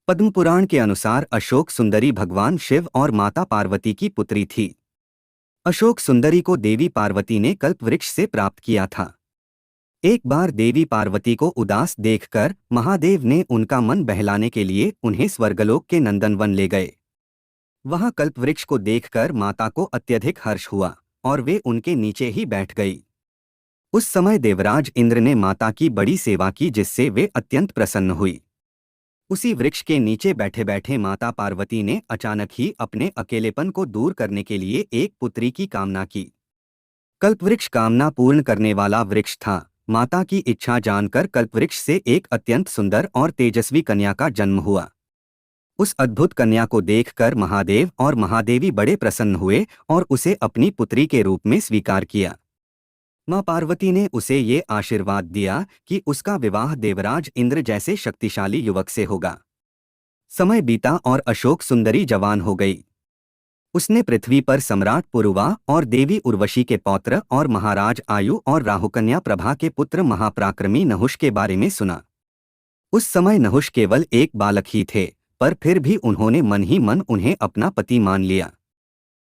पद्म पुराण के अनुसार अशोक सुंदरी भगवान शिव और माता पार्वती की पुत्री थी। अशोक सुंदरी को देवी पार्वती ने कल्प वृक्ष से प्राप्त किया था। एक बार देवी पार्वती को उदास देखकर महादेव ने उनका मन बहलाने के लिए उन्हें स्वर्गलोक के नंदनवन ले गए। वहां कल्पवृक्ष को देखकर माता को अत्यधिक हर्ष हुआ और वे उनके नीचे ही बैठ गई। उस समय देवराज इंद्र ने माता की बड़ी सेवा की, जिससे वे अत्यंत प्रसन्न हुई। उसी वृक्ष के नीचे बैठे बैठे माता पार्वती ने अचानक ही अपने अकेलेपन को दूर करने के लिए एक पुत्री की कामना की। कल्पवृक्ष कामना पूर्ण करने वाला वृक्ष था। माता की इच्छा जानकर कल्पवृक्ष से एक अत्यंत सुंदर और तेजस्वी कन्या का जन्म हुआ। उस अद्भुत कन्या को देखकर महादेव और महादेवी बड़े प्रसन्न हुए और उसे अपनी पुत्री के रूप में स्वीकार किया। मां पार्वती ने उसे ये आशीर्वाद दिया कि उसका विवाह देवराज इंद्र जैसे शक्तिशाली युवक से होगा। समय बीता और अशोक सुंदरी जवान हो गई। उसने पृथ्वी पर सम्राट पुरुवा और देवी उर्वशी के पौत्र और महाराज आयु और राहुकन्या प्रभा के पुत्र महापराक्रमी नहुष के बारे में सुना। उस समय नहुष केवल एक बालक ही थे, पर फिर भी उन्होंने मन ही मन उन्हें अपना पति मान लिया।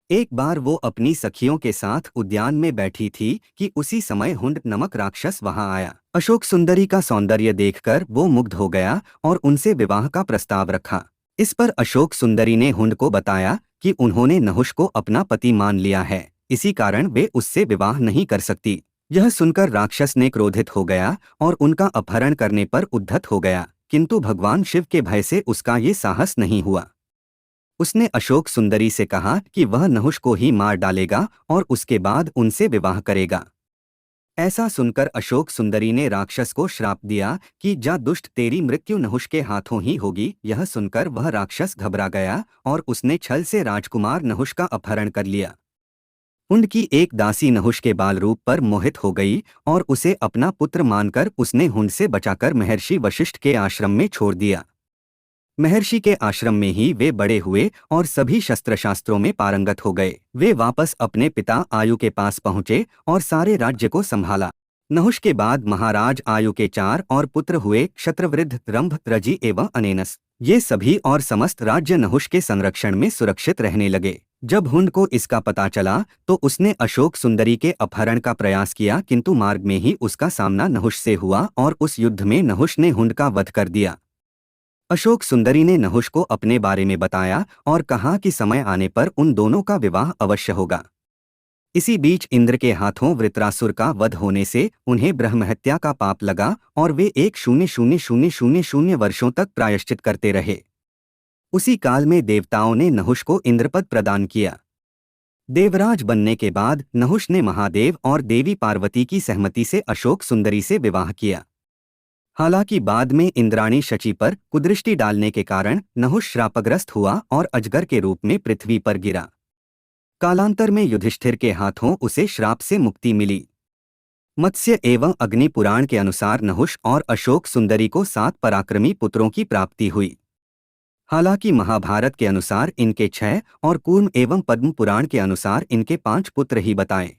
एक बार वो अपनी सखियों के साथ उद्यान में बैठी थी कि उसी समय हुंड नमक राक्षस वहां आया। अशोक सुंदरी का सौंदर्य देखकर वो मुग्ध हो गया और उनसे विवाह का प्रस्ताव रखा। इस पर अशोक सुंदरी ने हुंड को बताया कि उन्होंने नहुष को अपना पति मान लिया है, इसी कारण वे उससे विवाह नहीं कर सकती। यह सुनकर राक्षस ने क्रोधित हो गया और उनका अपहरण करने पर उद्धत हो गया, किंतु भगवान शिव के भय से उसका ये साहस नहीं हुआ। उसने अशोक सुंदरी से कहा कि वह नहुष को ही मार डालेगा और उसके बाद उनसे विवाह करेगा। ऐसा सुनकर अशोक सुंदरी ने राक्षस को श्राप दिया कि जा दुष्ट, तेरी मृत्यु नहुष के हाथों ही होगी। यह सुनकर वह राक्षस घबरा गया और उसने छल से राजकुमार नहुष का अपहरण कर लिया। उनकी एक दासी नहुष के बाल रूप पर मोहित हो गई और उसे अपना पुत्र मानकर उसने हुंड से बचाकर महर्षि वशिष्ठ के आश्रम में छोड़ दिया। महर्षि के आश्रम में ही वे बड़े हुए और सभी शस्त्र शास्त्रों में पारंगत हो गए। वे वापस अपने पिता आयु के पास पहुंचे और सारे राज्य को संभाला। नहुष के बाद महाराज आयु के 4 और पुत्र हुए, क्षत्रवृद्ध, रंभ, रजि एवं अनेनस। ये सभी और समस्त राज्य नहुष के संरक्षण में सुरक्षित रहने लगे। जब हुंड को इसका पता चला तो उसने अशोक सुंदरी के अपहरण का प्रयास किया, किंतु मार्ग में ही उसका सामना नहुष से हुआ और उस युद्ध में नहुष ने हुंड का वध कर दिया। अशोक सुंदरी ने नहुष को अपने बारे में बताया और कहा कि समय आने पर उन दोनों का विवाह अवश्य होगा। इसी बीच इंद्र के हाथों वृत्रासुर का वध होने से उन्हें ब्रह्महत्या का पाप लगा और वे 1,000,000 वर्षों तक प्रायश्चित करते रहे। उसी काल में देवताओं ने नहुष को इंद्रपद प्रदान किया। देवराज बनने के बाद नहुष ने महादेव और देवी पार्वती की सहमति से अशोक सुंदरी से विवाह किया। हालांकि बाद में इंद्राणी शची पर कुदृष्टि डालने के कारण नहुष श्रापग्रस्त हुआ और अजगर के रूप में पृथ्वी पर गिरा। कालांतर में युधिष्ठिर के हाथों उसे श्राप से मुक्ति मिली। मत्स्य एवं अग्नि पुराण के अनुसार नहुष और अशोक सुंदरी को 7 पराक्रमी पुत्रों की प्राप्ति हुई। हालांकि महाभारत के अनुसार इनके 6 और कूर्म एवं पद्म पुराण के अनुसार इनके 5 पुत्र ही बताए।